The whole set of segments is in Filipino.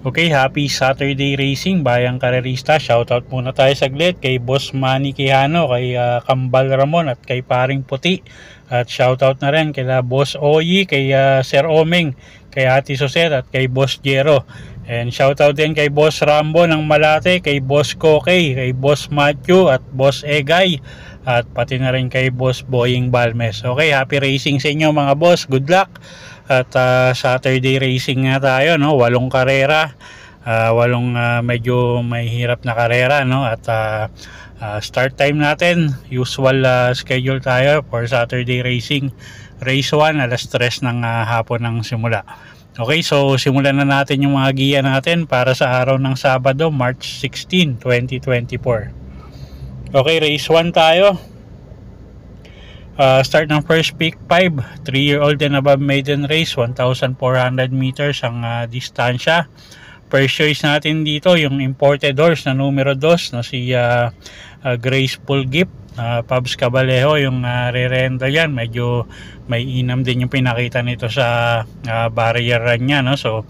Okay, happy Saturday racing bayang karerista. Shoutout muna tayo saglit kay Boss Manny Quijano, kay Kambal Ramon at kay Paring Puti. At shoutout na rin kay Boss Oyi, kay Sir Omeng, kay Ate Suset at kay Boss Jero. And shoutout din kay Boss Rambo ng Malate, kay Boss Kokey, kay Boss Matthew at Boss Egay. At pati na rin kay Boss Boying Balmes. Okay, happy racing sa inyo mga boss. Good luck. At Saturday racing nga tayo, no? 8 karera, 8 medyo may hirap na karera, no? At start time natin, usual schedule tayo for Saturday racing. Race 1 alas 3 ng hapon ng simula. Okay, so simulan na natin yung mga giya natin para sa araw ng Sabado, March 16, 2024. Okay, race 1 tayo. Start ng first pick 5, 3-year-old and above maiden race, 1,400 meters ang distansya. First choice natin dito yung imported horse na numero 2 na si Graceful Gift. Pabs Cabalejo yung re-renta yan. Medyo may inam din yung pinakita nito sa barrier run niya, no? So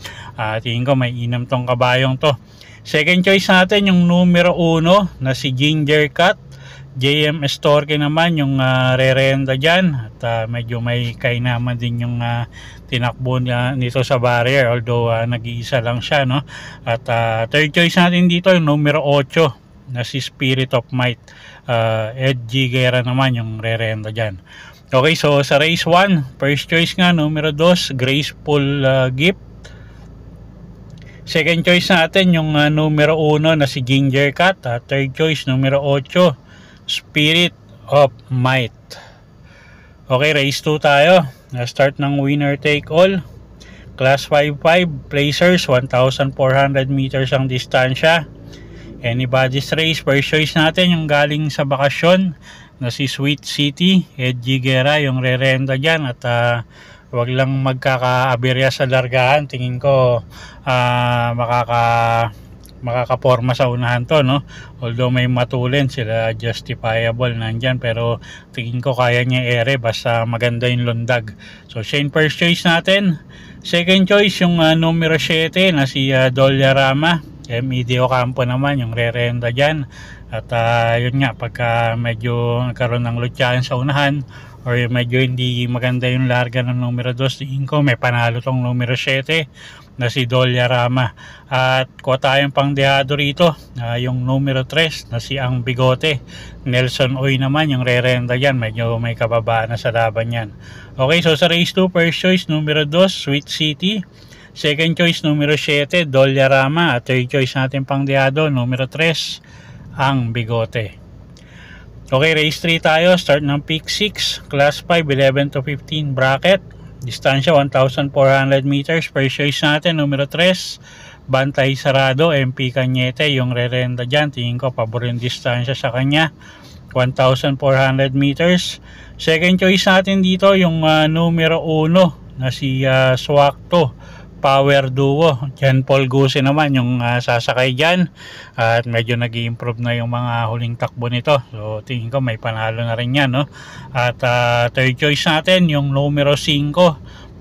tingin ko may inam tong kabayong to. Second choice natin yung numero 1 na si Ginger Cut. JM Estorque naman yung re-renta dyan. At medyo may kainaman din yung tinakbo nito sa barrier, although nag-iisa lang siya, no? At third choice natin dito yung numero 8 na si Spirit of Might. Ed Giguera naman yung re-renta dyan. Okay, so sa race 1, first choice nga numero 2, Graceful Gift. Second choice natin yung numero 1 na si Ginger Cat. Third choice numero 8, Spirit of Might. Okay, race 2 tayo. Start ng winner take all. Class 5-5 placers, 1,400 meters ang distansya. Anybody's race. First choice natin yung galing sa bakasyon na si Sweet City, Ed Giguera yung re-renta dyan. At wag lang magkakaaberya sa largahan. Tingin ko makakaporma sa unahan to, no? Although may matulin sila, Justifiable nandyan, pero tingin ko kaya niya ere basta maganda yung lundag. So siya yung first choice natin. Second choice yung numero 7 na si Dollarama. M.E.D. Ocampo naman yung re-renta dyan. At yun nga, pagka medyo nagkaroon ng lutyahan sa unahan or medyo hindi maganda yung larga ng numero 2, tingin ko may panalo tong numero 7 na si Dollarama. At kuha tayong pangdehado rito, yung numero 3 na si Ang Bigote. Nelson Oy naman yung re-renta dyan, medyo may kababaan na sa laban yan. Okay, so sa race 2, first choice numero 2, Sweet City. Second choice numero 7, Dollarama. At third choice natin pangdehado, numero 3, Ang Bigote. Okay, race 3 tayo. Start ng pick 6, class 5, 11 to 15 bracket. Distansya 1,400 meters. First choice natin numero 3, Bantay Sarado, MP Cañete yung re-renta dyan. Tingin ko pabor yung distansya sa kanya, 1,400 meters. Second choice natin dito yung numero 1 na si Swakto Power Duo. Jan Paul Guse naman yung sasakay dyan. At medyo nag-i-improve na yung mga huling takbo nito. So tingin ko may panalo na rin yan, no? At third choice natin yung numero 5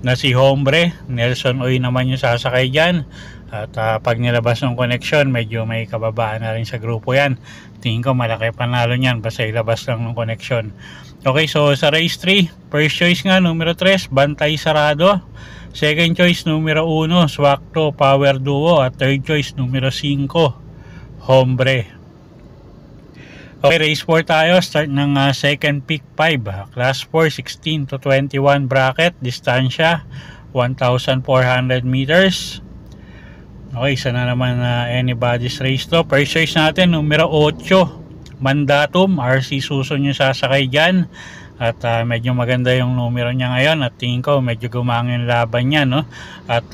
na si Hombre. Nelson Oy naman yung sasakay dyan. At pag nilabas ng connection, medyo may kababaan na rin sa grupo yan. Tingin ko malaki panalo nyan basta ilabas lang ng connection. Okay, so sa race 3, first choice nga numero 3, Bantay Sarado. Second choice numero 1, Swakto Power Duo. At third choice numero 5, Hombre. Okay, race 4 tayo. Start ng second pick 5, class 4, 16 to 21 bracket. Distansya 1,400 meters. Okay, isa na naman anybody's race to. First choice natin numero 8, Mandatum. RC Suson yung sasakay dyan. At medyo maganda yung numero niya ngayon. At tingin ko medyo gumangin laban niya, no? At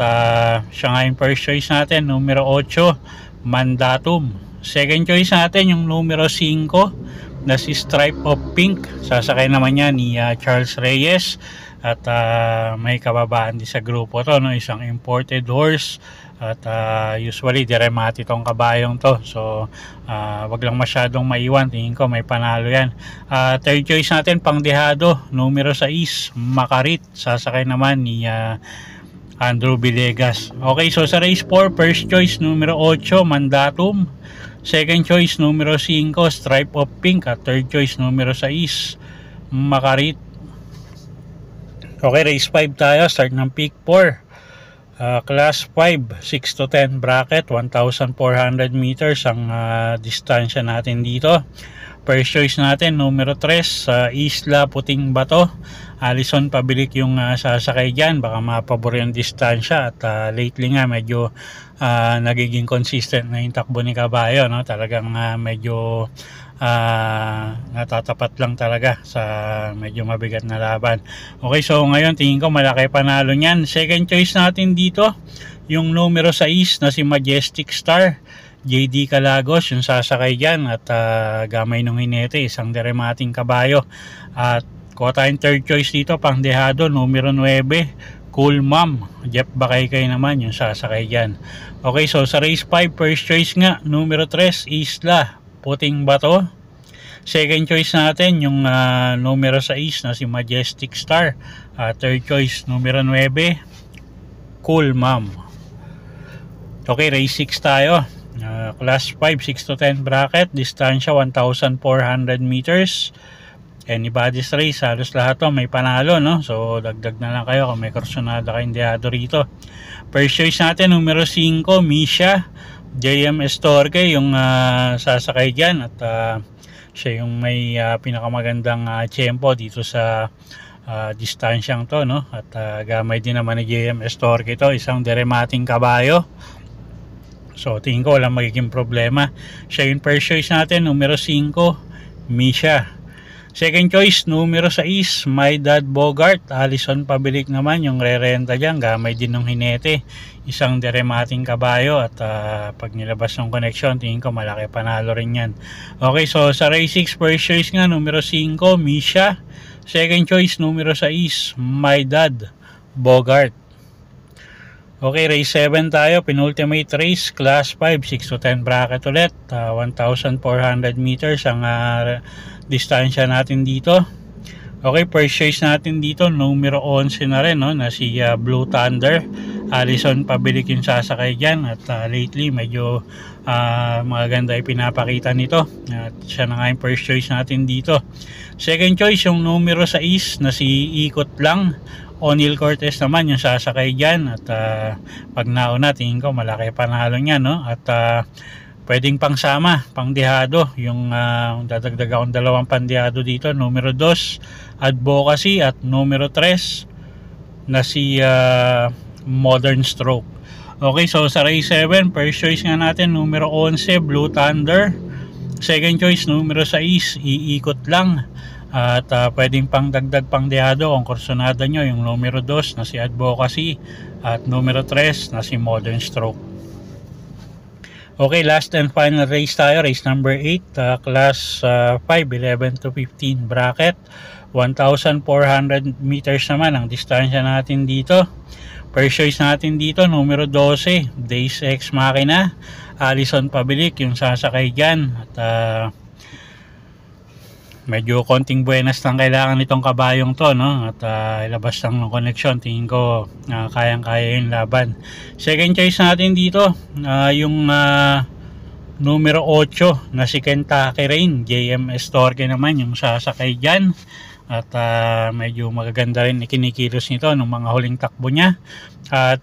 siya nga yung first choice natin, numero 8, Mandatum. Second choice natin yung numero 5 na si Stripe of Pink. Sasakay naman niya ni Charles Reyes. at may kababaan din sa grupo to, no? Isang imported horse at usually diremati tong kabayong to, so wag lang masyadong maiwan, tingin ko may panalo yan. Third choice natin pang dehado, numero 6, Makarit, sasakay naman ni Andrew Villegas. Okay, so sa race 4, first choice numero 8, Mandatum, second choice numero 5, Stripe of Pink, at third choice numero 6, Makarit. Okay, race 5 tayo, start ng pick 4. Class 5, 6 to 10 bracket, 1,400 meters ang distansya natin dito. First choice natin, numero 3, Isla Puting Bato. Alison Pabilik yung sasakay dyan, baka mapabor yung distansya, at lately nga medyo nagiging consistent na yung takbo ni Kabayo, no? Talagang medyo natatapat lang talaga sa medyo mabigat na laban. Okay, so ngayon tingin ko malaki panalo niyan. Second choice natin dito, yung numero 6 na si Majestic Star, JD Calagos yung sasakay dyan, at gamay nung hinete, isang deremating kabayo. At kuha tayong third choice dito, pang dehado, numero 9, Cool Mom, Jeff Bakaykay naman yung sasakay dyan. Okay, so sa race 5, first choice nga, numero 3, Isla Puting Bato. Second choice natin yung numero 6 na si Majestic Star. Third choice numero 9, Cool Mom. Okay, race 6 tayo. Class 5, 6 to 10 bracket, distansya 1,400 meters. Anybody's race, halos lahat to may panalo, no? So dagdag na lang kayo kung may kursunada kayong dehado rito. First choice natin numero 5, Misha, JM Estorque yung sasakay dyan, at siya yung may pinakamagandang tempo dito sa distansyang to, no? At gamay din naman ni JM Estorque ito, isang deremating kabayo. So tingin ko walang magiging problema. Siya yung first choice natin, numero 5, Misha. Second choice, numero 6, My Dad Bogart. Alison Pabilik naman yung re-renta dyan, gamay din ng hinete, isang deremating kabayo, at pag nilabas ng connection, tingin ko malaki panalo rin yan. Okay, so sa race 6, first choice nga, numero 5, Misha. Second choice, numero 6, My Dad Bogart. Okay, race 7 tayo, penultimate race, class 5, 6 to 10 bracket ulit, 1,400 meters ang distansya natin dito. Okay, first choice natin dito, numero 11 na rin, no, na si Blue Thunder. Alison Pabilik yung sasakay dyan, at lately medyo maganda yung pinapakita nito, at siya na nga yung first choice natin dito. Second choice yung numero 6 na si Ikot Lang, O'Neal Cortez naman yung sasakay dyan, at pag nauna tingin ko malaki panalo niya, no? At pwedeng pangsama, pangdehado, yung dadagdag akong dalawang pandehado dito, numero 2, Advocacy, at numero 3 na si Modern Stroke. Okay, so sa race 7, first choice nga natin, numero 11, Blue Thunder. Second choice, numero 6, Iikot Lang. At pwedeng pang dagdag pang dehado kung kursunada nyo, yung numero 2 na si Advocacy, at numero 3 na si Modern Stroke. Okay, last and final race tayo, race number 8, class 5, 11 to 15 bracket, 1,400 meters naman ang distansya natin dito. First choice natin dito, numero 12, Days Ex Machina. Alison Pabilik yung sasakay dyan, at medyo konting buenas lang kailangan nitong kabayong to, no? At ilabas lang ng connection, tingin ko kayang-kaya yung laban. Second choice natin dito, yung numero 8 na si Kentucky Rain, JM Estorque naman yung sasakay dyan, at medyo magaganda rin ikinikilos nito ng mga huling takbo niya.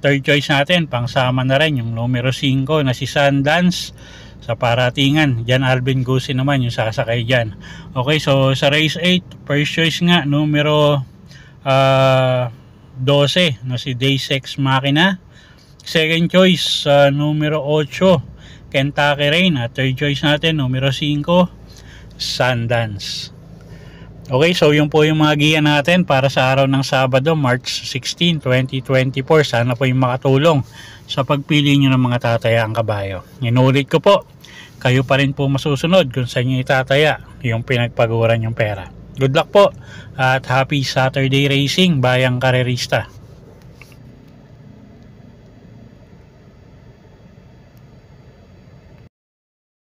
Third choice natin, pangsama na rin yung numero 5 na si Sundance sa paratingan, Jan Alvin Gusi naman yung sasakay dyan. Okay, so sa race 8, first choice nga, numero 12 na si Days Ex Machina. Second choice, numero 8, Kentucky Rain. At third choice natin, numero 5, Sundance. Okay, so yun po yung mga giya natin para sa araw ng Sabado, March 16, 2024. Sana po yung makatulong sa pagpili nyo ng mga tatayaang kabayo. Inulit ko po, kayo pa rin po masusunod kung saan nyo itataya yung pinagpaguran yung pera. Good luck po at happy Saturday racing, Bayang Karerista.